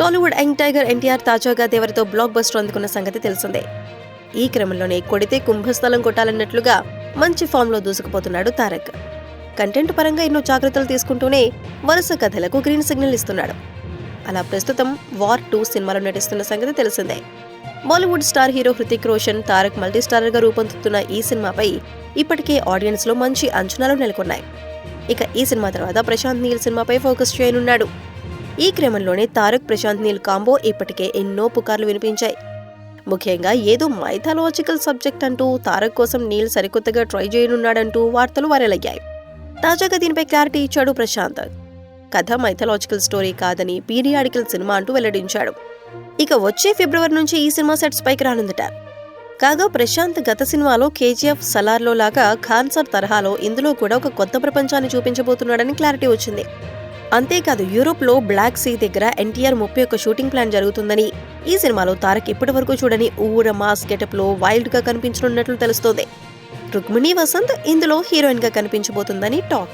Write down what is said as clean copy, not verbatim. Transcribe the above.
Tollywood young tiger NTR తాజాగా దేవరతో block buster అందుకున్న సంగతి తెలిసిందే. ఈ క్రమంలోనే కొడితే కుంభస్థలం కొట్టాలన్నట్లుగా మంచి ఫామ్ లో దూసుకుపోతున్నాడు తారక్. కంటెంట్ పరంగా ఎన్నో జాగ్రత్తలు తీసుకుంటూనే వరుస కథలకు గ్రీన్ సిగ్నల్ ఇస్తున్నాడు. అలా ప్రస్తుతం వార్ 2 సినిమాలో నటిస్తున్న సంగతి తెలిసిందే. Bollywood star hero Hrithik Roshan, Tarak multistarrer గా రూపొందుతున్న ఈ సినిమాపై ఇప్పటికే ఆడియన్స్ లో మంచి అంచనాలు నెలకొన్నాయి. ఇక ఈ సినిమా తర్వాత ప్రశాంత్ నీల్ సినిమాపై ఫోకస్ చేయనున్నాడు. ఈ క్రమంలోనే తారక్ ప్రశాంత్ నీల్ కాంబో ఇప్పటికే ఎన్నో పుకార్లు వినిపించాయి. ముఖ్యంగా ఏదో మైథాలజికల్ సబ్జెక్ట్ అంటూ తారక్ కోసం నీల్ సరికొత్తగా ట్రై చేయనున్నాడంటూ వార్తలు వైరల్ అయ్యాయి. తాజాగా దీనిపై క్లారిటీ ఇచ్చాడు ప్రశాంత్. కథ మైథాలజికల్ స్టోరీ కాదని పీరియాడికల్ సినిమా అంటూ వెల్లడించాడు. ఇక వచ్చే ఫిబ్రవరి నుంచి ఈ సినిమా సెట్స్ పైకి రానుందట. కాగా ప్రశాంత్ గత సినిమాలో కేజీఎఫ్ సలార్లో లాగా ఖాన్సర్ తరహాలో ఇందులో కూడా ఒక కొత్త ప్రపంచాన్ని చూపించబోతున్నాడని క్లారిటీ వచ్చింది. అంతేకాదు యూరోప్ లో బ్లాక్ సీ దగ్గర ఎన్టీఆర్ 31 షూటింగ్ ప్లాన్ జరుగుతుందని, ఈ సినిమాలో తారక్ ఇప్పటి వరకు చూడని ఊర మాస్ గెటప్ లో వైల్డ్ గా కనిపించనున్నట్లు తెలుస్తోంది. రుక్మిణి వసంత్ ఇందులో హీరోయిన్ గా కనిపించబోతుందని టాక్.